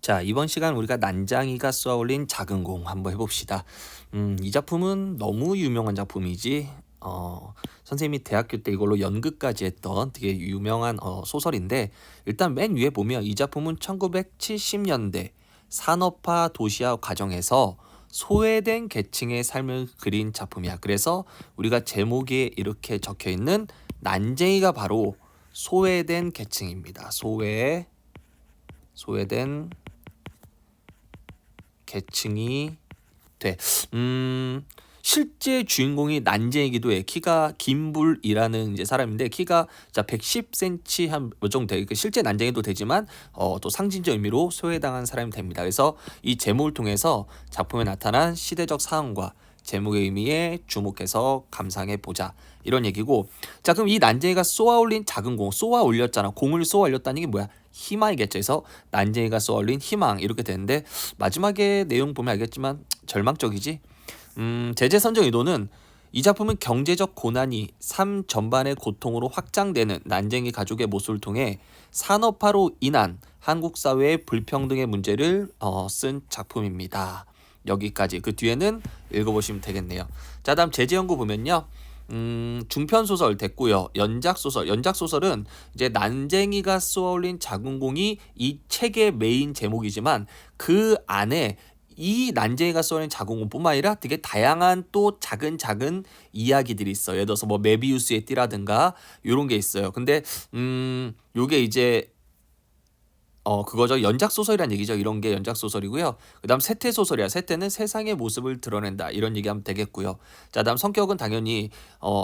자, 이번 시간 우리가 난장이가 쏘아올린 작은 공 한번 해봅시다. 이 작품은 너무 유명한 작품이지. 선생님이 대학교 때 이걸로 연극까지 했던 되게 유명한 소설인데, 일단 맨 위에 보면 이 작품은 1970년대 산업화 도시화 과정에서 소외된 계층의 삶을 그린 작품이야. 그래서 우리가 제목에 이렇게 적혀 있는 난쟁이가 바로 소외된 계층입니다. 소외된 계층이 돼. 실제 주인공이 난쟁이기도 해. 키가 김불이라는 이제 사람인데 키가 자 110cm 한 몇 정도 돼. 실제 난쟁이도 되지만 또 상징적 의미로 소외당한 사람이 됩니다. 그래서 이 제목을 통해서 작품에 나타난 시대적 상황과 제목의 의미에 주목해서 감상해 보자 이런 얘기고, 자 그럼 이 난쟁이가 쏘아올린 작은 공, 쏘아 올렸잖아. 공을 쏘아 올렸다는 게 뭐야? 희망이겠죠. 그래서 난쟁이가 쏘아 올린 희망 이렇게 되는데, 마지막에 내용 보면 알겠지만 절망적이지. 제재 선정 의도는 이 작품은 경제적 고난이 삶 전반의 고통으로 확장되는 난쟁이 가족의 모습을 통해 산업화로 인한 한국 사회의 불평등의 문제를 쓴 작품입니다. 여기까지. 그 뒤에는 읽어보시면 되겠네요. 자, 다음 제재 연구 보면요. 중편 소설 됐고요. 연작 소설은 이제 난쟁이가 쏘아올린 작은 공이 이 책의 메인 제목이지만, 그 안에 이 난쟁이가 쏘아올린 작은 공뿐만 아니라 되게 다양한 또 작은 이야기들이 있어요. 예를 들어서 뭐 메비우스의 띠라든가 이런 게 있어요. 근데 요게 이제 그거죠. 연작 소설이란 얘기죠. 이런 게 연작 소설이고요. 그다음 세태 소설이야. 세태는 세상의 모습을 드러낸다. 이런 얘기하면 되겠고요. 자, 다음 성격은 당연히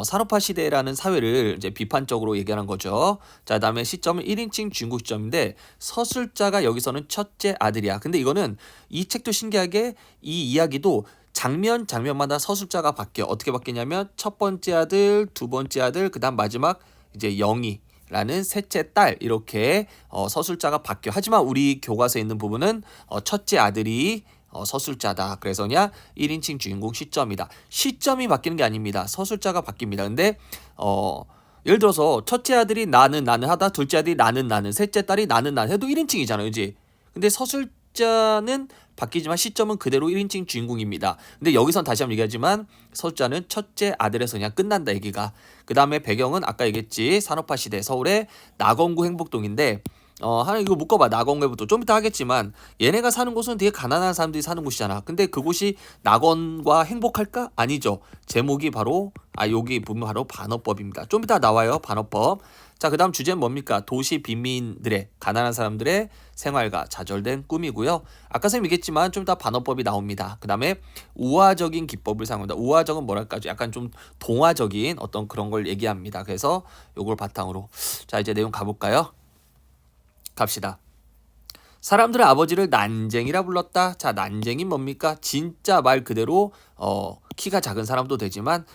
산업화 시대라는 사회를 이제 비판적으로 얘기하는 거죠. 자, 다음에 시점은 1인칭 주인공 시점인데 서술자가 여기서는 첫째 아들이야. 근데 이거는 이 책도 신기하게 이 이야기도 장면마다 서술자가 바뀌어. 어떻게 바뀌냐면 첫 번째 아들, 두 번째 아들, 그다음 마지막 이제 영희 라는 셋째 딸 이렇게 서술자가 바뀌어. 하지만 우리 교과서에 있는 부분은 첫째 아들이 서술자다. 그래서냐 1인칭 주인공 시점이다. 시점이 바뀌는 게 아닙니다. 서술자가 바뀝니다. 근데 예를 들어서 첫째 아들이 나는 하다, 둘째 아들이 나는, 셋째 딸이 나는 해도 1인칭이잖아요. 그지? 근데 서술자는 바뀌지만 시점은 그대로 1인칭 주인공입니다. 근데 여기선 다시 한번 얘기하지만 서술자는 첫째 아들에서 그냥 끝난다 얘기가. 그 다음에 배경은 아까 얘기했지. 산업화 시대 서울의 낙원구 행복동인데 하나 이거 묶어봐. 낙원구 행복동 좀 이따 하겠지만 얘네가 사는 곳은 되게 가난한 사람들이 사는 곳이잖아. 근데 그곳이 낙원과 행복할까? 아니죠. 제목이 바로 여기 보면 바로 반어법입니다. 좀 이따 나와요. 반어법. 자, 그 다음 주제는 뭡니까? 도시 빈민들의, 가난한 사람들의 생활과 좌절된 꿈이고요. 아까 선생님 얘기했지만 좀 이따 반어법이 나옵니다. 그 다음에 우화적인 기법을 사용한다. 우화적은 뭐랄까? 약간 좀 동화적인 어떤 그런 걸 얘기합니다. 그래서 요걸 바탕으로. 자, 이제 내용 가볼까요? 갑시다. 사람들은 아버지를 난쟁이라 불렀다. 자, 난쟁이 뭡니까? 진짜 말 그대로 키가 작은 사람도 되지만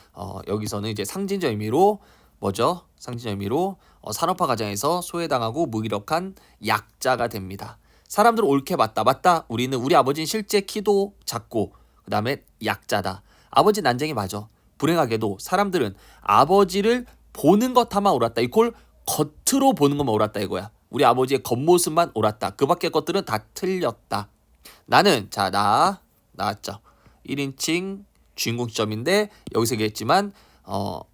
여기서는 이제 상징적 의미로 뭐죠? 상징적 의미로 산업화 과정에서 소외당하고 무기력한 약자가 됩니다. 사람들은 옳게 맞다. 우리 아버지는 실제 키도 작고 그 다음에 약자다. 아버지 난쟁이 맞아. 불행하게도 사람들은 아버지를 보는 것만 옳았다. 이걸 겉으로 보는 것만 옳았다 이거야. 우리 아버지의 겉모습만 옳았다. 그 밖의 것들은 다 틀렸다. 나는 나왔죠. 1인칭 주인공 시점인데 여기서 얘기했지만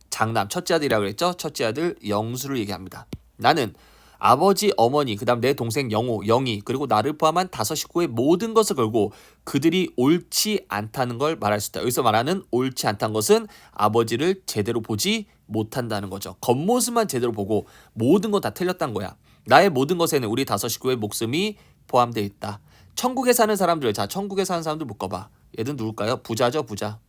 장남 첫째 아들이라고 그랬죠. 첫째 아들 영수를 얘기합니다. 나는 아버지, 어머니, 그 다음 내 동생 영희, 그리고 나를 포함한 5 식구의 모든 것을 걸고 그들이 옳지 않다는 걸 말할 수 있다. 여기서 말하는 옳지 않다는 것은 아버지를 제대로 보지 못한다는 거죠. 겉모습만 제대로 보고 모든 건 다 틀렸다는 거야. 나의 모든 것에는 우리 5 식구의 목숨이 포함되어 있다. 천국에 사는 사람들, 자 천국에 사는 사람들 묶어봐. 얘들 누굴까요? 부자죠, 부자.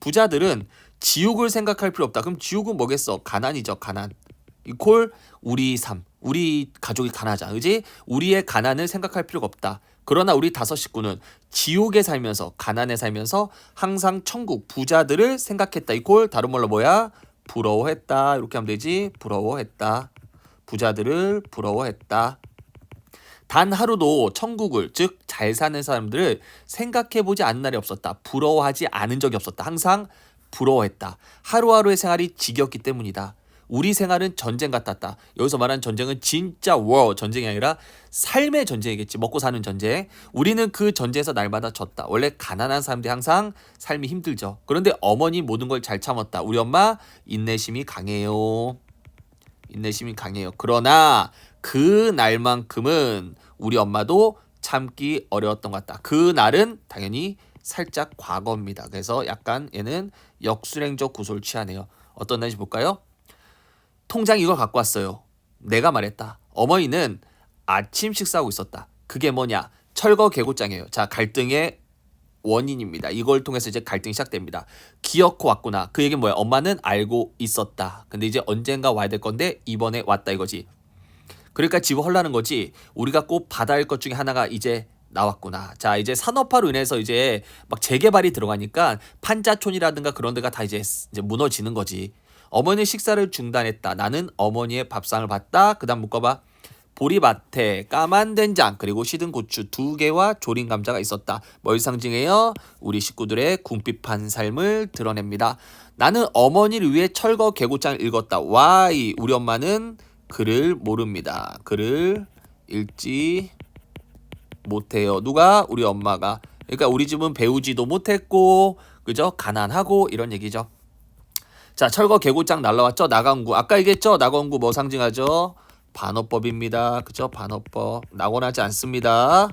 부자들은 지옥을 생각할 필요 없다. 그럼 지옥은 뭐겠어? 가난이죠, 가난. 이콜 우리 삶, 우리 가족이 가난하자, 그지? 우리의 가난을 생각할 필요가 없다. 그러나 우리 5 식구는 지옥에 살면서, 가난에 살면서 항상 천국, 부자들을 생각했다. 이콜 다른 말로 뭐야? 부러워했다. 이렇게 하면 되지. 부러워했다. 부자들을 부러워했다. 단 하루도 천국을, 즉 잘 사는 사람들을 생각해보지 않은 날이 없었다. 부러워하지 않은 적이 없었다. 항상 부러워했다. 하루하루의 생활이 지겹기 때문이다. 우리 생활은 전쟁 같았다. 여기서 말하는 전쟁은 진짜 war 전쟁이 아니라 삶의 전쟁이겠지. 먹고 사는 전쟁. 우리는 그 전쟁에서 날마다 졌다. 원래 가난한 사람들이 항상 삶이 힘들죠. 그런데 어머니 모든 걸 잘 참았다. 우리 엄마 인내심이 강해요. 인내심이 강해요. 그러나 그 날만큼은 우리 엄마도 참기 어려웠던 것 같다. 그 날은 당연히 살짝 과거입니다. 그래서 약간 얘는 역순행적 구조를 취하네요. 어떤 날인지 볼까요? 통장 이걸 갖고 왔어요. 내가 말했다. 어머니는 아침 식사하고 있었다. 그게 뭐냐? 철거 계고장이에요. 자, 갈등의 원인입니다. 이걸 통해서 이제 갈등이 시작됩니다. 기어코 왔구나. 그 얘기는 뭐야? 엄마는 알고 있었다. 근데 이제 언젠가 와야 될 건데 이번에 왔다 이거지. 그러니까 집을 헐라는 거지. 우리가 꼭 받아야 할 것 중에 하나가 이제 나왔구나. 자, 이제 산업화로 인해서 이제 막 재개발이 들어가니까 판자촌이라든가 그런 데가 다 이제 무너지는 거지. 어머니는 식사를 중단했다. 나는 어머니의 밥상을 봤다. 그다음 묶어봐. 보리밭에 까만 된장 그리고 시든 고추 2개와 조린 감자가 있었다. 뭘 상징해요? 우리 식구들의 궁핍한 삶을 드러냅니다. 나는 어머니를 위해 철거 계고장을 읽었다. Why? 우리 엄마는 글을 모릅니다. 글을 읽지 못해요. 누가? 우리 엄마가. 그러니까 우리 집은 배우지도 못했고, 그죠? 가난하고 이런 얘기죠. 자, 철거 계고장 날라왔죠? 나간구. 아까 얘기했죠? 나간구 뭐 상징하죠? 반어법입니다. 그죠? 반어법. 낙원하지 않습니다.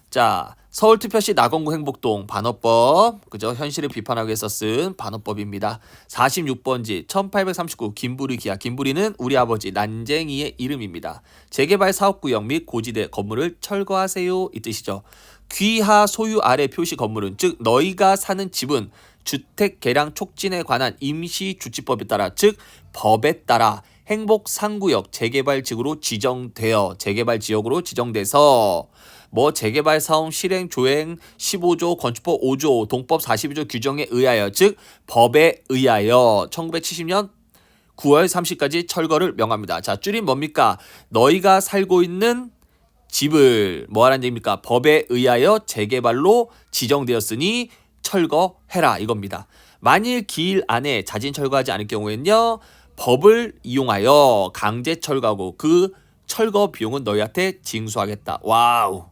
자, 서울특별시 낙원구 행복동 반어법. 그죠? 현실을 비판하기 위해서 쓴 반어법입니다. 46번지 1839 김부리 기하. 김부리는 우리 아버지 난쟁이의 이름입니다. 재개발 사업구역 및 고지대 건물을 철거하세요. 이 뜻이죠. 귀하 소유 아래 표시 건물은 즉 너희가 사는 집은 주택 개량 촉진에 관한 임시주치법에 따라 즉 법에 따라 행복 3구역 재개발 지구로 지정되어 재개발 지역으로 지정돼서 뭐 재개발 사업 실행 조행 15조 건축법 5조 동법 42조 규정에 의하여 즉 법에 의하여 1970년 9월 30일까지 철거를 명합니다. 자, 줄임 뭡니까? 너희가 살고 있는 집을 뭐 하라는 얘기입니까? 법에 의하여 재개발로 지정되었으니 철거해라 이겁니다. 만일 기일 안에 자진 철거하지 않을 경우에는요. 법을 이용하여 강제 철거하고 그 철거 비용은 너희한테 징수하겠다. 와우.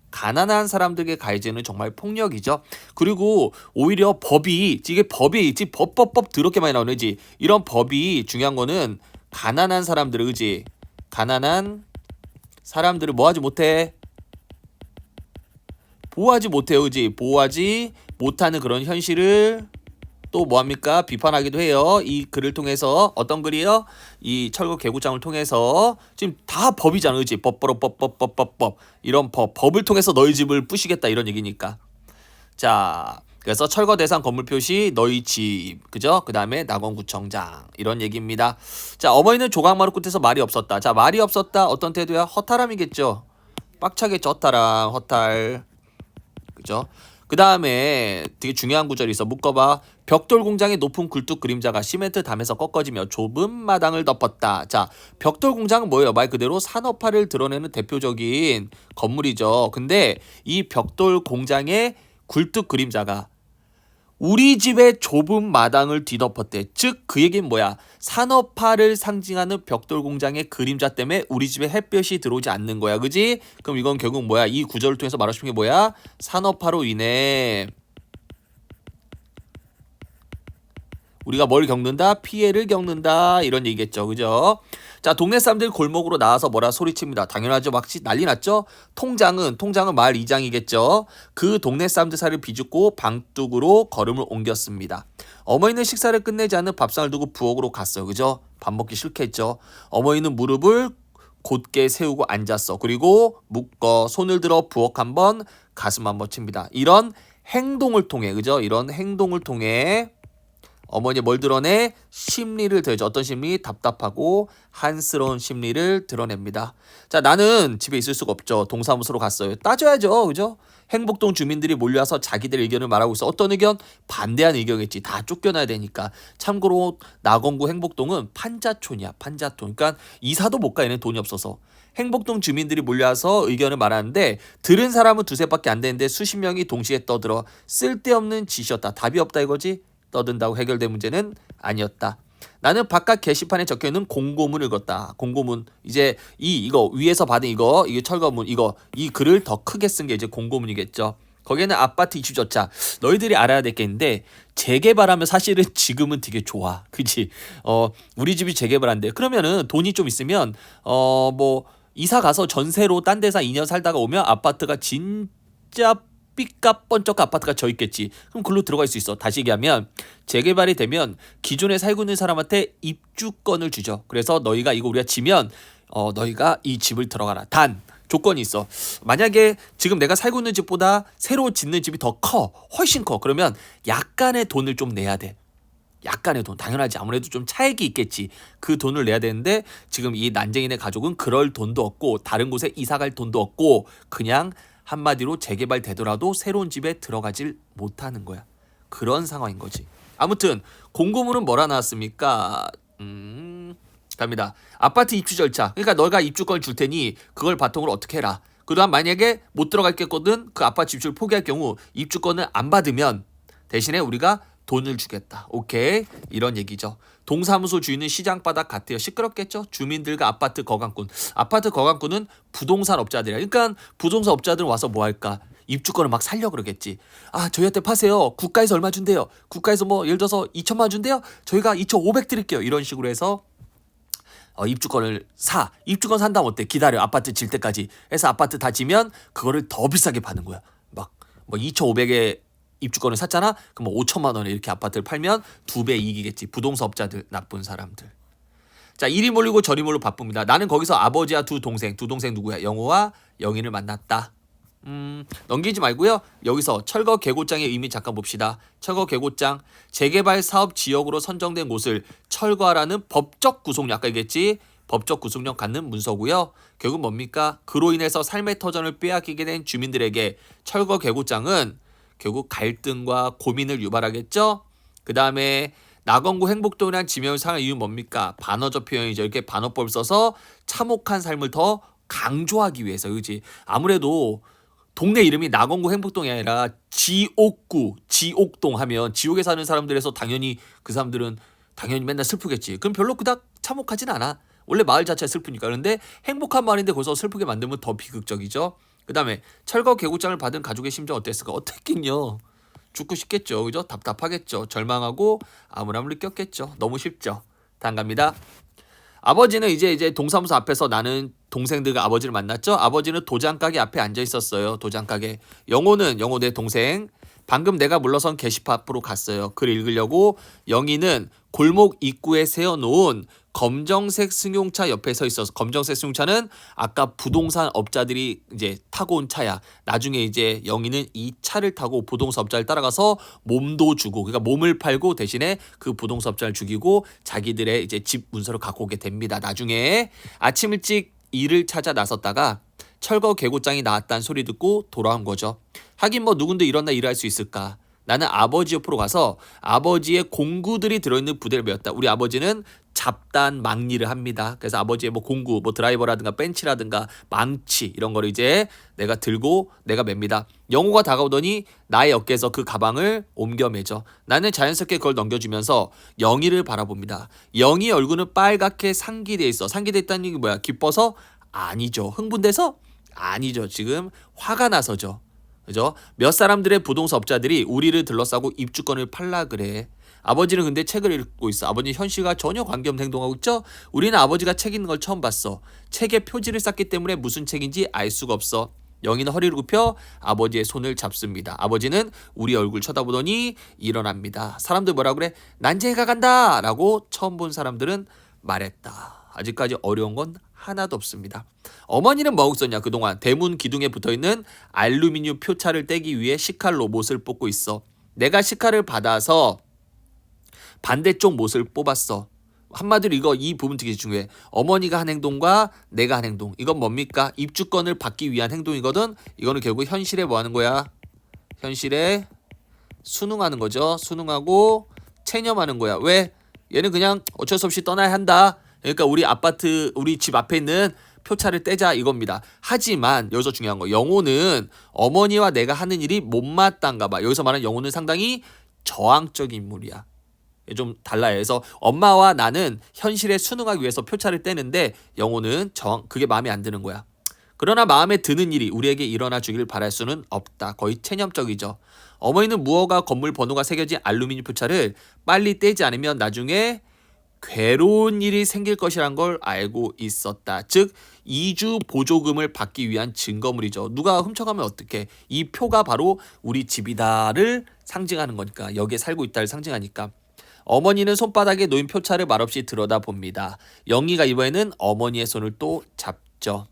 가난한 사람들에게 가해지는 정말 폭력이죠. 그리고 오히려 법이 이게 법이 있지 법 더럽게 많이 나오는 거지. 이런 법이 중요한 거는 가난한 사람들을 그지. 가난한 사람들을 뭐하지 못해? 보호하지 못해요. 그지? 보호하지 못하는 그런 현실을 또 뭐합니까? 비판하기도 해요. 이 글을 통해서 어떤 글이요? 이 철거 계고장을 통해서 지금 다 법이잖아. 그지? 법 이런 법을 통해서 너희 집을 부시겠다 이런 얘기니까. 자, 그래서 철거 대상 건물 표시 너희 집 그죠? 그 다음에 낙원구청장 이런 얘기입니다. 자, 어머니는 조각마루 끝에서 말이 없었다. 자, 말이 없었다 어떤 태도야? 허탈함이겠죠. 빡차겠죠. 허탈함 허탈 그죠? 그 다음에 되게 중요한 구절이 있어. 묶어봐. 벽돌 공장의 높은 굴뚝 그림자가 시멘트 담에서 꺾어지며 좁은 마당을 덮었다. 자, 벽돌 공장은 뭐예요? 말 그대로 산업화를 드러내는 대표적인 건물이죠. 근데 이 벽돌 공장의 굴뚝 그림자가 우리 집의 좁은 마당을 뒤덮었대. 즉 그 얘기는 뭐야? 산업화를 상징하는 벽돌 공장의 그림자 때문에 우리 집에 햇볕이 들어오지 않는 거야. 그지? 그럼 이건 결국 뭐야? 이 구절을 통해서 말하고 싶은 게 뭐야? 산업화로 인해 우리가 뭘 겪는다? 피해를 겪는다. 이런 얘기겠죠. 그죠? 자, 동네 사람들 골목으로 나와서 뭐라 소리칩니다. 당연하죠. 막 난리 났죠? 통장은 마을 이장이겠죠. 그 동네 사람들 사이를 비집고 방뚝으로 걸음을 옮겼습니다. 어머니는 식사를 끝내지 않은 밥상을 두고 부엌으로 갔어요. 그죠? 밥 먹기 싫겠죠. 어머니는 무릎을 곧게 세우고 앉았어. 그리고 묶어 손을 들어 부엌 한번 가슴 한번 칩니다. 이런 행동을 통해 그죠? 이런 행동을 통해 어머니 뭘 드러내? 심리를 드러내죠. 어떤 심리? 답답하고 한스러운 심리를 드러냅니다. 자, 나는 집에 있을 수가 없죠. 동사무소로 갔어요. 따져야죠. 그죠? 행복동 주민들이 몰려와서 자기들 의견을 말하고 있어. 어떤 의견? 반대하는 의견이겠지. 다 쫓겨나야 되니까. 참고로 낙원구 행복동은 판자촌이야. 판자촌. 그러니까 이사도 못 가. 얘는 돈이 없어서. 행복동 주민들이 몰려와서 의견을 말하는데 들은 사람은 두세밖에 안 되는데 수십 명이 동시에 떠들어. 쓸데없는 짓이었다. 답이 없다 이거지? 떠든다고 해결된 문제는 아니었다. 나는 바깥 게시판에 적혀있는 공고문을 읽었다. 공고문 이제 이거 위에서 받은 이게 철거문 이 글을 더 크게 쓴 게 이제 공고문이겠죠. 거기에는 아파트 입주조차 너희들이 알아야 될 게 있는데 재개발하면 사실은 지금은 되게 좋아. 그치? 우리 집이 재개발한대. 그러면은 돈이 좀 있으면 뭐 이사 가서 전세로 딴 데서 2년 살다가 오면 아파트가 진짜 삐까 번쩍 아파트가 져 있겠지. 그럼 글로 들어갈 수 있어. 다시 얘기하면 재개발이 되면 기존에 살고 있는 사람한테 입주권을 주죠. 그래서 너희가 이거 우리가 지면 너희가 이 집을 들어가라. 단 조건이 있어. 만약에 지금 내가 살고 있는 집보다 새로 짓는 집이 더 커. 훨씬 커. 그러면 약간의 돈을 좀 내야 돼. 약간의 돈. 당연하지. 아무래도 좀 차익이 있겠지. 그 돈을 내야 되는데 지금 이 난쟁이네 가족은 그럴 돈도 없고 다른 곳에 이사 갈 돈도 없고 그냥 한마디로 재개발 되더라도 새로운 집에 들어가질 못하는 거야. 그런 상황인 거지. 아무튼 공고문은 뭐라 나왔습니까? 갑니다. 아파트 입주 절차. 그러니까 너가 입주권을 줄 테니 그걸 바탕으로 어떻게 해라. 그다음 만약에 못 들어갈겠거든 그 아파트 입주를 포기할 경우 입주권을 안 받으면 대신에 우리가 돈을 주겠다. 오케이? 이런 얘기죠. 동사무소 주인은 시장 바닥 같아요. 시끄럽겠죠? 주민들과 아파트 거강꾼. 아파트 거강꾼은 부동산 업자들이야. 그러니까 부동산 업자들은 와서 뭐 할까? 입주권을 막 살려 그러겠지. 아, 저희한테 파세요. 국가에서 얼마 준대요. 국가에서 뭐 예를 들어서 2천만 원 준대요. 저희가 2,500 드릴게요. 이런 식으로 해서 입주권을 사. 입주권 산다면 어때? 기다려. 아파트 질 때까지. 해서 아파트 다 지면 그거를 더 비싸게 파는 거야. 막 뭐 2,500에 입주권을 샀잖아. 그럼 뭐 5천만 원에 이렇게 아파트를 팔면 2배 이익이겠지. 부동산 업자들, 나쁜 사람들. 자, 이리 몰리고 저리 몰리고 바쁩니다. 나는 거기서 아버지와 두 동생 누구야? 영호와 영희를 만났다. 넘기지 말고요. 여기서 철거 계곡장의 의미 잠깐 봅시다. 철거 계곡장, 재개발 사업 지역으로 선정된 곳을 철거하라는 법적 구속력, 아까 얘기했지? 법적 구속력 갖는 문서고요. 결국 뭡니까? 그로 인해서 삶의 터전을 빼앗기게 된 주민들에게 철거 계곡장은 결국 갈등과 고민을 유발하겠죠. 그 다음에 낙원구 행복동이라는 지명을 상한 이유는 뭡니까? 반어적 표현이죠. 이렇게 반어법을 써서 참혹한 삶을 더 강조하기 위해서. 그렇지? 아무래도 동네 이름이 낙원구 행복동이 아니라 지옥구, 지옥동 하면 지옥에 사는 사람들에서 당연히 그 사람들은 당연히 맨날 슬프겠지. 그럼 별로 그닥 참혹하진 않아. 원래 마을 자체가 슬프니까. 그런데 행복한 마을인데 거기서 슬프게 만들면 더 비극적이죠. 그 다음에 철거 계곡장을 받은 가족의 심정 어땠을까? 어땠겠뇨? 죽고 싶겠죠. 그죠? 답답하겠죠. 절망하고 암울함을 느꼈겠죠. 너무 쉽죠. 다음 갑니다. 아버지는 이제 동사무소 앞에서 나는 동생들과 아버지를 만났죠. 아버지는 도장가게 앞에 앉아 있었어요. 도장가게. 영호 내 동생. 방금 내가 물러선 게시판 앞으로 갔어요. 글 읽으려고. 영희는 골목 입구에 세워놓은 검정색 승용차 옆에 서 있어서, 검정색 승용차는 아까 부동산 업자들이 이제 타고 온 차야. 나중에 이제 영희는 이 차를 타고 부동산 업자를 따라가서 몸도 주고, 그러니까 몸을 팔고 대신에 그 부동산 업자를 죽이고 자기들의 이제 집 문서를 갖고 오게 됩니다. 나중에 아침 일찍 일을 찾아 나섰다가 철거 계곡장이 나왔다는 소리 듣고 돌아온 거죠. 하긴 뭐 누군데 이런 날 일할 수 있을까? 나는 아버지 옆으로 가서 아버지의 공구들이 들어있는 부대를 메웠다. 우리 아버지는 잡단 망리를 합니다. 그래서 아버지의 뭐 공구, 뭐 드라이버라든가 벤치라든가 망치 이런 거를 이제 내가 들고 내가 맵니다. 영호가 다가오더니 나의 어깨에서 그 가방을 옮겨 매죠. 나는 자연스럽게 그걸 넘겨주면서 영희를 바라봅니다. 영희 얼굴은 빨갛게 상기돼 있어. 상기돼 있다는 게 뭐야? 기뻐서? 아니죠. 흥분돼서? 아니죠. 지금 화가 나서죠. 그죠? 몇 사람들의 부동산 업자들이 우리를 둘러싸고 입주권을 팔라 그래. 아버지는 근데 책을 읽고 있어. 아버지 현실과 전혀 관계없는 행동하고 있죠? 우리는 아버지가 책 읽는 걸 처음 봤어. 책에 표지를 쌌기 때문에 무슨 책인지 알 수가 없어. 영희는 허리를 굽혀 아버지의 손을 잡습니다. 아버지는 우리 얼굴 쳐다보더니 일어납니다. 사람들 뭐라 그래? 난쟁이가 간다! 라고 처음 본 사람들은 말했다. 아직까지 어려운 건 하나도 없습니다. 어머니는 뭐하고 있었냐? 그동안 대문 기둥에 붙어있는 알루미늄 표차를 떼기 위해 식칼로 못을 뽑고 있어. 내가 식칼을 받아서 반대쪽 못을 뽑았어. 한마디로 이 부분 되게 중요해. 어머니가 한 행동과 내가 한 행동. 이건 뭡니까? 입주권을 받기 위한 행동이거든. 이거는 결국 현실에 뭐 하는 거야? 현실에 순응하는 거죠. 순응하고 체념하는 거야. 왜? 얘는 그냥 어쩔 수 없이 떠나야 한다. 그러니까 우리 집 앞에 있는 표차를 떼자 이겁니다. 하지만 여기서 중요한 거, 영호는 어머니와 내가 하는 일이 못마땅가 봐. 여기서 말하는 영호는 상당히 저항적인 인물이야. 좀 달라요. 그래서 엄마와 나는 현실에 순응하기 위해서 표차를 떼는데 영호는 그게 마음에 안 드는 거야. 그러나 마음에 드는 일이 우리에게 일어나 주기를 바랄 수는 없다. 거의 체념적이죠. 어머니는 무허가 건물 번호가 새겨진 알루미늄 표차를 빨리 떼지 않으면 나중에 괴로운 일이 생길 것이란 걸 알고 있었다. 즉 이주 보조금을 받기 위한 증거물이죠. 누가 훔쳐가면 어떡해. 이 표가 바로 우리 집이다를 상징하는 거니까, 여기에 살고 있다를 상징하니까. 어머니는 손바닥에 놓인 표차를 말없이 들여다봅니다. 영희가 이번에는 어머니의 손을 또 잡죠.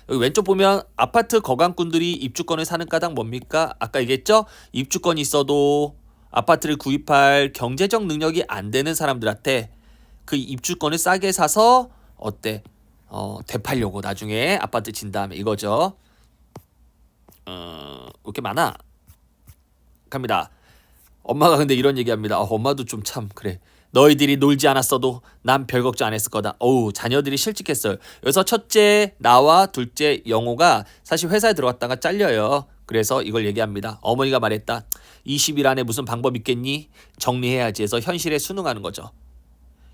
여기 왼쪽 보면 아파트 거강꾼들이 입주권을 사는 까닭 뭡니까? 아까 얘기했죠? 입주권이 있어도 아파트를 구입할 경제적 능력이 안 되는 사람들한테 그 입주권을 싸게 사서 어때? 되팔려고 나중에 아파트 진 다음에 이거죠. 이렇게 많아. 갑니다. 엄마가 근데 이런 얘기합니다. 엄마도 좀 참 그래. 너희들이 놀지 않았어도 난 별 걱정 안 했을 거다. 어우, 자녀들이 실직했어요. 여기서 첫째 나와 둘째 영호가 사실 회사에 들어갔다가 잘려요. 그래서 이걸 얘기합니다. 어머니가 말했다. 20일 안에 무슨 방법 있겠니? 정리해야지 해서 현실에 순응하는 거죠.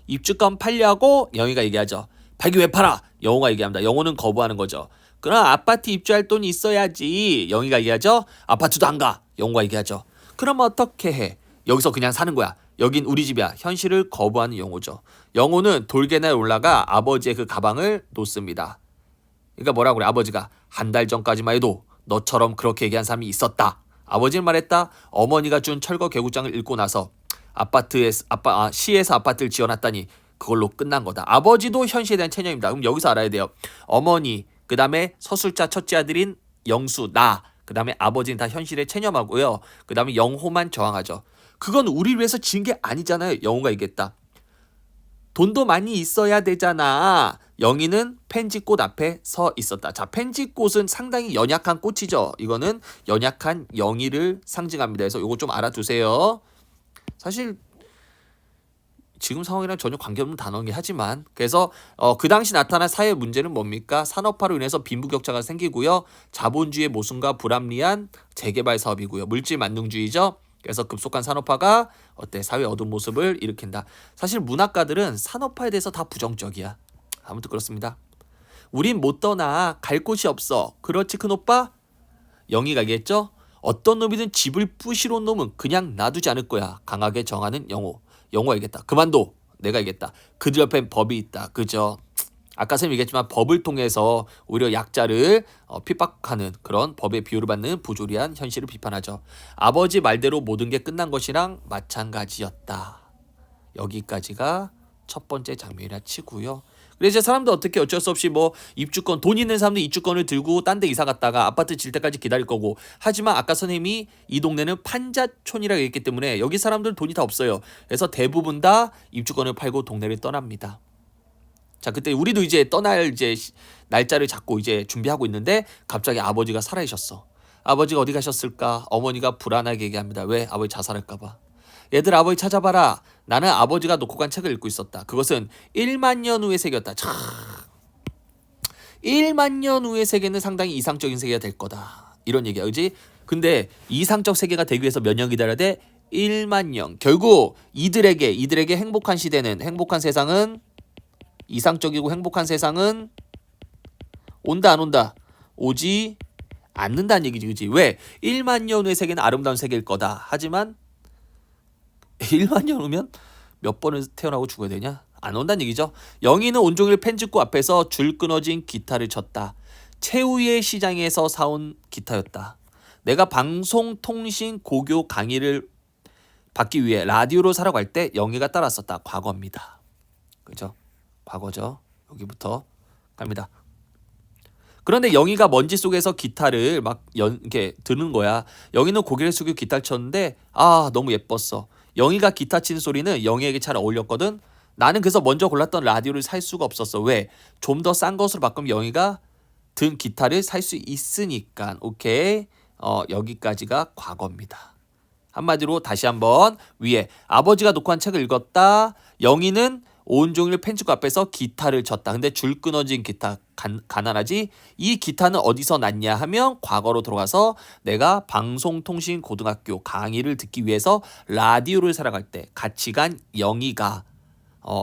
입주권 팔려고 영희가 얘기하죠. 팔기 왜 팔아? 영호가 얘기합니다. 영호는 거부하는 거죠. 그럼 아파트 입주할 돈이 있어야지. 영희가 얘기하죠. 아파트도 안 가. 영호가 얘기하죠. 그럼 어떻게 해? 여기서 그냥 사는 거야. 여긴 우리 집이야. 현실을 거부하는 영호죠. 영호는 돌계단에 올라가 아버지의 그 가방을 놓습니다. 그러니까 뭐라고 그래? 아버지가 한 달 전까지만 해도 너처럼 그렇게 얘기한 사람이 있었다. 아버지는 말했다. 어머니가 준 철거 개구장을 읽고 나서 시에서 아파트를 지어놨다니 그걸로 끝난 거다. 아버지도 현실에 대한 체념입니다. 그럼 여기서 알아야 돼요. 어머니, 그 다음에 서술자 첫째 아들인 영수, 그 다음에 아버지는 다 현실에 체념하고요. 그 다음에 영호만 저항하죠. 그건 우리를 위해서 지은 게 아니잖아요. 영호가 얘기했다. 돈도 많이 있어야 되잖아. 영희는 펜지꽃 앞에 서 있었다. 자, 펜지꽃은 상당히 연약한 꽃이죠. 이거는 연약한 영희를 상징합니다. 그래서 이거 좀 알아두세요. 사실 지금 상황이랑 전혀 관계없는 단어이긴 하지만, 그래서 그 당시 나타난 사회 문제는 뭡니까? 산업화로 인해서 빈부격차가 생기고요. 자본주의의 모순과 불합리한 재개발 사업이고요. 물질 만능주의죠. 그래서 급속한 산업화가 사회 어두운 모습을 일으킨다. 사실 문학가들은 산업화에 대해서 다 부정적이야. 아무튼 그렇습니다. 우린 못 떠나. 갈 곳이 없어. 그렇지 큰오빠? 영희가 얘기했죠. 어떤 놈이든 집을 부시러 온 놈은 그냥 놔두지 않을 거야. 강하게 정하는 영호. 영호가 얘기했다. 그만둬. 내가 얘기했다. 그들 옆엔 법이 있다. 그죠? 아까 선생님이 얘기했지만 법을 통해서 오히려 약자를 핍박하는 그런 법의 비호를 받는 부조리한 현실을 비판하죠. 아버지 말대로 모든 게 끝난 것이랑 마찬가지였다. 여기까지가 첫 번째 장면이라 치고요. 그래서 사람들 어떻게 어쩔 수 없이 뭐 입주권, 돈 있는 사람들 입주권을 들고 딴 데 이사 갔다가 아파트 질 때까지 기다릴 거고. 하지만 아까 선생님이 이 동네는 판자촌이라고 했기 때문에 여기 사람들 돈이 다 없어요. 그래서 대부분 다 입주권을 팔고 동네를 떠납니다. 자, 그때 우리도 이제 떠날 날짜를 잡고 이제 준비하고 있는데 갑자기 아버지가 살아계셨어. 아버지가 어디 가셨을까? 어머니가 불안하게 얘기합니다. 왜? 아버지 자살할까 봐. 얘들 아버지 찾아봐라. 나는 아버지가 놓고 간 책을 읽고 있었다. 그것은 1만 년 후의 세계였다. 1만 년 후의 세계는 상당히 이상적인 세계가 될 거다. 이런 얘기야. 그지? 근데 이상적 세계가 되기 위해서 몇 년 기다려야 돼? 1만 년. 결국 이들에게 행복한 시대는, 행복한 세상은, 이상적이고 행복한 세상은 온다 안 온다? 오지 않는다는 얘기지. 그지? 왜? 1만 년 후의 세계는 아름다운 세계일 거다. 하지만 1만 년 후면 몇 번을 태어나고 죽어야 되냐? 안 온다는 얘기죠. 영희는 온종일 펜지코 앞에서 줄 끊어진 기타를 쳤다. 최후의 시장에서 사온 기타였다. 내가 방송통신 고교 강의를 받기 위해 라디오로 사러 갈 때 영희가 따랐었다. 과거입니다. 그죠? 과거죠. 여기부터 갑니다. 그런데 영희가 먼지 속에서 기타를 이렇게 드는 거야. 영희는 고개를 숙이고 기타를 쳤는데 너무 예뻤어. 영희가 기타 치는 소리는 영희에게 잘 어울렸거든. 나는 그래서 먼저 골랐던 라디오를 살 수가 없었어. 왜? 좀 더 싼 것으로 바꾸면 영희가 든 기타를 살 수 있으니까. 오케이. 여기까지가 과거입니다. 한마디로 다시 한번 위에 아버지가 놓고 한 책을 읽었다. 영희는 온종일 펜치코 앞에서 기타를 쳤다. 근데 줄 끊어진 기타 가난하지? 이 기타는 어디서 났냐 하면 과거로 들어가서 내가 방송통신고등학교 강의를 듣기 위해서 라디오를 사러 갈 때 같이 간 영희가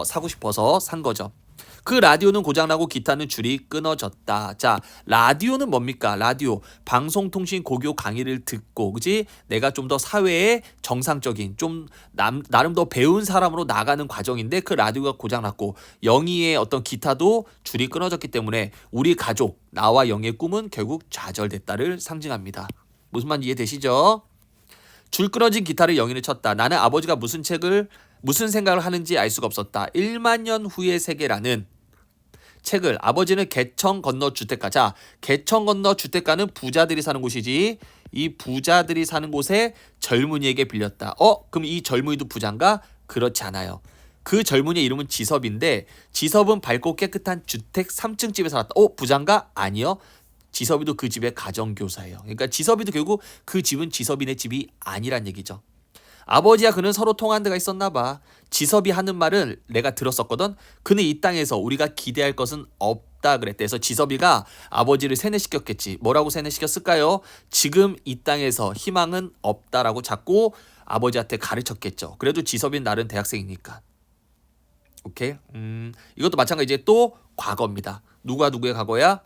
사고 싶어서 산 거죠. 그 라디오는 고장나고 기타는 줄이 끊어졌다. 자, 라디오는 뭡니까? 라디오, 방송통신 고교 강의를 듣고, 그지? 내가 좀 더 사회에 정상적인, 좀 나름 더 배운 사람으로 나가는 과정인데 그 라디오가 고장났고, 영희의 어떤 기타도 줄이 끊어졌기 때문에 우리 가족, 나와 영희의 꿈은 결국 좌절됐다를 상징합니다. 무슨 말인지 이해되시죠? 줄 끊어진 기타를 영희는 쳤다. 나는 아버지가 무슨 생각을 하는지 알 수가 없었다. 1만 년 후의 세계라는 책을 아버지는 개청 건너 주택가. 자, 개청 건너 주택가는 부자들이 사는 곳이지. 이 부자들이 사는 곳에 젊은이에게 빌렸다. 그럼 이 젊은이도 부자인가? 그렇지 않아요. 그 젊은이의 이름은 지섭인데 지섭은 밝고 깨끗한 주택 3층 집에 살았다. 부자인가? 아니요. 지섭이도 그 집의 가정교사예요. 그러니까 지섭이도 결국 그 집은 지섭이네 집이 아니란 얘기죠. 아버지와 그는 서로 통한 데가 있었나 봐. 지섭이 하는 말을 내가 들었었거든. 그는 이 땅에서 우리가 기대할 것은 없다 그랬대. 그래서 지섭이가 아버지를 세뇌시켰겠지. 뭐라고 세뇌시켰을까요? 지금 이 땅에서 희망은 없다라고 자꾸 아버지한테 가르쳤겠죠. 그래도 지섭이는 나름 대학생이니까. 오케이? 이것도 마찬가지. 또 과거입니다. 누가 누구의 과거야?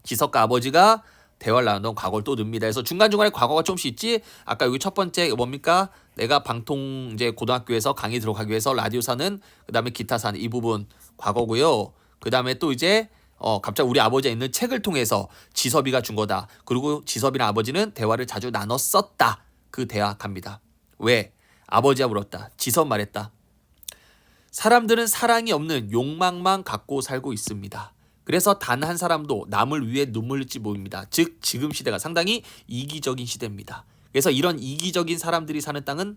지섭과 아버지가 대화를 나누던 과거를 또 넣습니다. 그래서 중간중간에 과거가 조금씩 있지. 아까 여기 첫 번째 뭡니까? 내가 방통 이제 고등학교에서 강의 들어가기 위해서 라디오 사는, 그다음에 기타 사는 이 부분 과거고요. 그다음에 또 이제 갑자기 우리 아버지가 있는 책을 통해서 지섭이가 준 거다. 그리고 지섭이랑 아버지는 대화를 자주 나눴었다. 그 대화 갑니다. 왜? 아버지가 물었다. 지섭 말했다. 사람들은 사랑이 없는 욕망만 갖고 살고 있습니다. 그래서 단 한 사람도 남을 위해 눈물 흘리지 못합니다. 즉 지금 시대가 상당히 이기적인 시대입니다. 그래서 이런 이기적인 사람들이 사는 땅은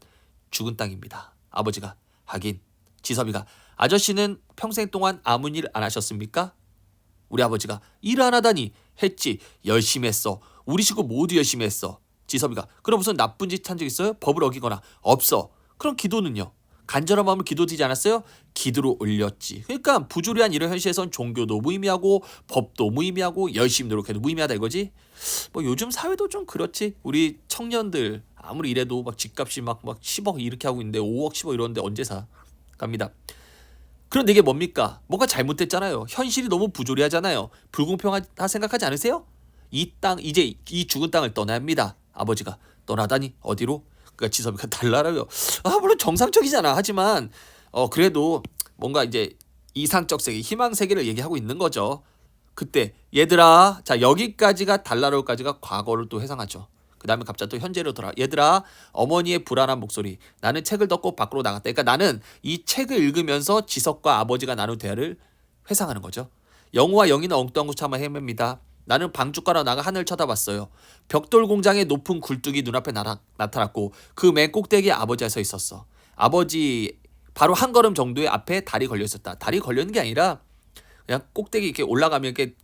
죽은 땅입니다. 아버지가 하긴 지섭이가 아저씨는 평생 동안 아무 일 안 하셨습니까? 우리 아버지가 일 안 하다니 했지. 열심히 했어. 우리 식구 모두 열심히 했어. 지섭이가 그럼 무슨 나쁜 짓 한 적 있어요? 법을 어기거나. 없어. 그럼 기도는요? 간절한 마음을 기도드리지 않았어요? 기도로 올렸지. 그러니까 부조리한 이런 현실에선 종교도 무의미하고 법도 무의미하고 열심히 노력해도 무의미하다 이거지. 뭐 요즘 사회도 좀 그렇지. 우리 청년들 아무리 이래도 막 집값이 막 10억 이렇게 하고 있는데 5억 10억 이러는데 언제 사? 갑니다. 그런데 이게 뭡니까? 뭔가 잘못됐잖아요. 현실이 너무 부조리하잖아요. 불공평하다 생각하지 않으세요? 이 땅 이제 이 죽은 땅을 떠나야 합니다. 아버지가 떠나다니 어디로? 그러니까 지섭이가 달라라요. 물론 정상적이잖아. 하지만 그래도 뭔가 이제 이상적 세계, 희망 세계를 얘기하고 있는 거죠. 그때 얘들아, 자 여기까지가 달라로까지가 과거를 또 회상하죠. 그 다음에 갑자기 또 현재로 돌아. 얘들아, 어머니의 불안한 목소리. 나는 책을 덮고 밖으로 나갔다. 그러니까 나는 이 책을 읽으면서 지섭과 아버지가 나눈 대화를 회상하는 거죠. 영우와 영희는 엉뚱한 곳 참아 헤맵니다. 나는 방쪽가로 나가 하늘을 쳐다봤어요. 벽돌 공장의 높은 굴뚝이 눈앞에 나타났고 그 맨 꼭대기에 아버지가 서 있었어. 아버지 바로 한 걸음 정도의 앞에 다리 걸려 있었다. 다리 걸려 있는 게 아니라 그냥 꼭대기 이렇게 올라가면 이렇게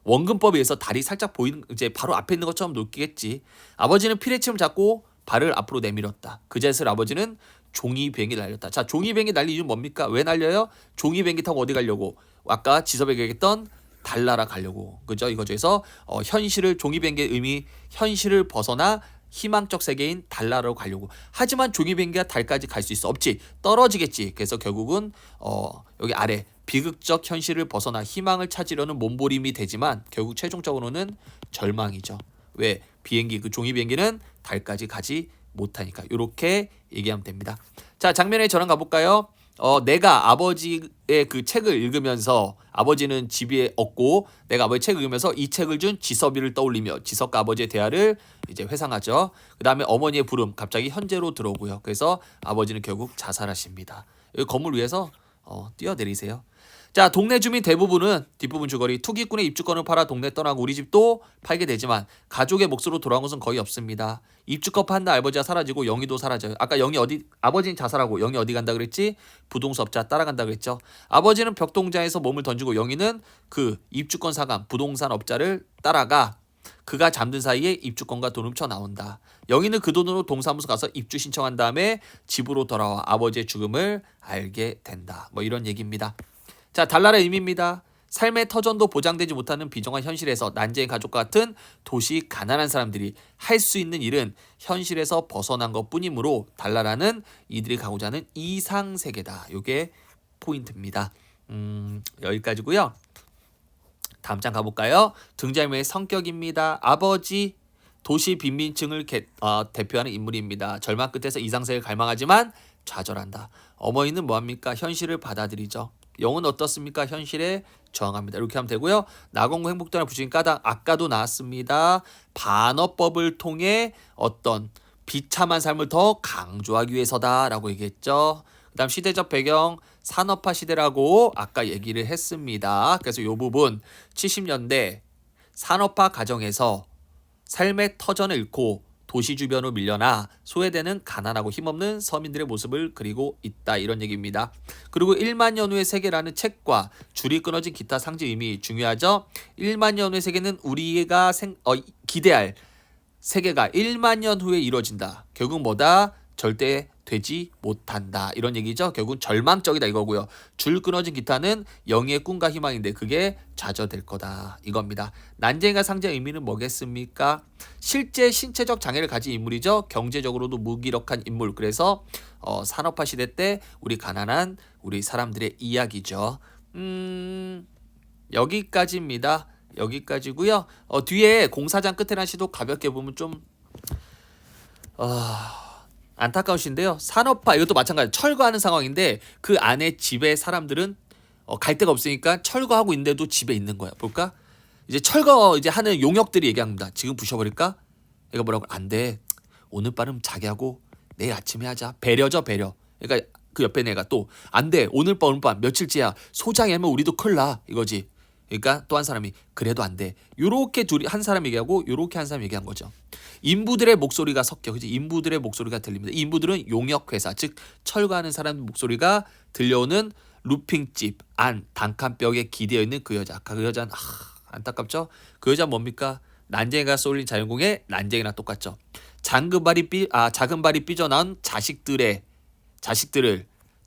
원근법에 의해서 다리 살짝 보이는 이제 바로 앞에 있는 것처럼 느끼겠지. 아버지는 피레침을 잡고 발을 앞으로 내밀었다. 그 자세로 아버지는 종이 비행기 날렸다. 자, 종이 비행기 날린 이유는 뭡니까? 왜 날려요? 종이 비행기 타고 어디 가려고? 아까 지섭에게 얘기했던 달나라 가려고. 그죠? 이거죠. 그래서 현실을 종이 비행기의 의미 현실을 벗어나 희망적 세계인 달나라로 가려고. 하지만 종이 비행기가 달까지 갈 수 있어? 없지. 떨어지겠지. 그래서 결국은 여기 아래 비극적 현실을 벗어나 희망을 찾으려는 몸부림이 되지만 결국 최종적으로는 절망이죠. 왜? 비행기 그 종이 비행기는 달까지 가지 못하니까. 이렇게 얘기하면 됩니다. 자, 장면에 저랑 가볼까요? 내가 아버지의 그 책을 읽으면서 아버지는 집에 없고 내가 아버지 책을 읽으면서 이 책을 준 지섭이를 떠올리며 지섭과 아버지의 대화를 이제 회상하죠. 그 다음에 어머니의 부름 갑자기 현재로 들어오고요. 그래서 아버지는 결국 자살하십니다. 여기 건물 위에서 뛰어내리세요. 자, 동네 주민 대부분은 뒷부분 줄거리 투기꾼의 입주권을 팔아 동네 떠나고 우리 집도 팔게 되지만 가족의 몫으로 돌아온 것은 거의 없습니다. 입주권 판다 아버지가 사라지고 영희도 사라져요. 아까 영희 아버지는 자살하고 영희 어디 간다 그랬지? 부동산업자 따라간다 그랬죠. 아버지는 벽동자에서 몸을 던지고 영희는 그 입주권 사감 부동산업자를 따라가. 그가 잠든 사이에 입주권과 돈을 훔쳐 나온다. 영희는 그 돈으로 동사무소 가서 입주 신청한 다음에 집으로 돌아와 아버지의 죽음을 알게 된다. 뭐 이런 얘기입니다. 자, 달나라의 의미입니다. 삶의 터전도 보장되지 못하는 비정한 현실에서 난쟁이 가족과 같은 도시 가난한 사람들이 할 수 있는 일은 현실에서 벗어난 것뿐이므로 달나라는 이들이 가고자 하는 이상세계다. 이게 포인트입니다. 여기까지고요. 다음 장 가볼까요? 등장인물의 성격입니다. 아버지, 도시 빈민층을 대표하는 인물입니다. 절망 끝에서 이상세계를 갈망하지만 좌절한다. 어머니는 뭐합니까? 현실을 받아들이죠. 영은 어떻습니까? 현실에 저항합니다. 이렇게 하면 되고요. 나공고 행복도나 부주인 까닭 아까도 나왔습니다. 반어법을 통해 어떤 비참한 삶을 더 강조하기 위해서다라고 얘기했죠. 그 다음 시대적 배경 산업화 시대라고 아까 얘기를 했습니다. 그래서 이 부분 70년대 산업화 과정에서 삶의 터전을 잃고 도시 주변으로 밀려나 소외되는 가난하고 힘없는 서민들의 모습을 그리고 있다. 이런 얘기입니다. 그리고 1만 년 후의 세계라는 책과 줄이 끊어진 기타 상징 의미 중요하죠. 1만 년 후의 세계는 우리가 기대할 세계가 1만 년 후에 이루어진다. 결국 뭐다? 절대 되지 못한다. 이런 얘기죠. 결국 절망적이다 이거고요. 줄 끊어진 기타는 영희의 꿈과 희망인데 그게 좌절될 거다. 이겁니다. 난쟁이가 상징 의미는 뭐겠습니까? 실제 신체적 장애를 가진 인물이죠. 경제적으로도 무기력한 인물. 그래서 산업화 시대 때 우리 가난한 우리 사람들의 이야기죠. 여기까지입니다. 여기까지고요. 뒤에 공사장 끝에란 시도 가볍게 보면 좀 안타까운 시인데요. 산업화 이것도 마찬가지. 철거하는 상황인데 그 안에 집에 사람들은 갈 데가 없으니까 철거하고 있는데도 집에 있는 거야. 볼까? 이제 철거 이제 하는 용역들이 얘기합니다. 지금 부셔버릴까? 얘가 뭐라고? 안 돼. 오늘 밤은 자기 하고 내일 아침에 하자. 배려죠, 배려. 그러니까 그 옆에 내가 또 안 돼. 오늘 밤 며칠째야. 소장이 하면 우리도 큰일 나. 이거지. 그러니까 또 한 사람이 그래도 안 돼. 요렇게 둘이 한 사람 얘기하고 요렇게 한 사람 얘기한 거죠. 인부들의 목소리가 섞여. 그지? 인부들의 목소리가 들립니다. 인부들은 용역회사, 즉 철거하는 사람 목소리가 들려오는 루핑집 안 단칸벽에 기대어 있는 그 여자. 그 여자는 안타깝죠? 그 여자 뭡니까? 난쟁이가 쏠린 자연공의 난쟁이랑 똑같죠. 작은 발이 삐져나온 자식들을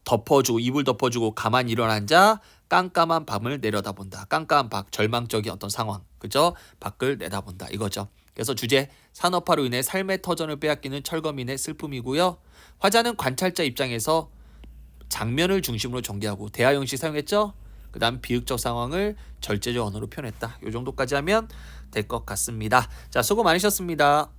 덮어주고 이불 덮어주고 가만히 일어난 자 깜깜한 밤을 내려다본다. 깜깜한 밤 절망적인 어떤 상황. 그죠? 밖을 내다본다. 이거죠. 그래서 주제 산업화로 인해 삶의 터전을 빼앗기는 철거민의 슬픔이고요. 화자는 관찰자 입장에서 장면을 중심으로 전개하고 대화 형식 사용했죠. 그 다음 비극적 상황을 절제적 언어로 표현했다. 이 정도까지 하면 될 것 같습니다. 자, 수고 많으셨습니다.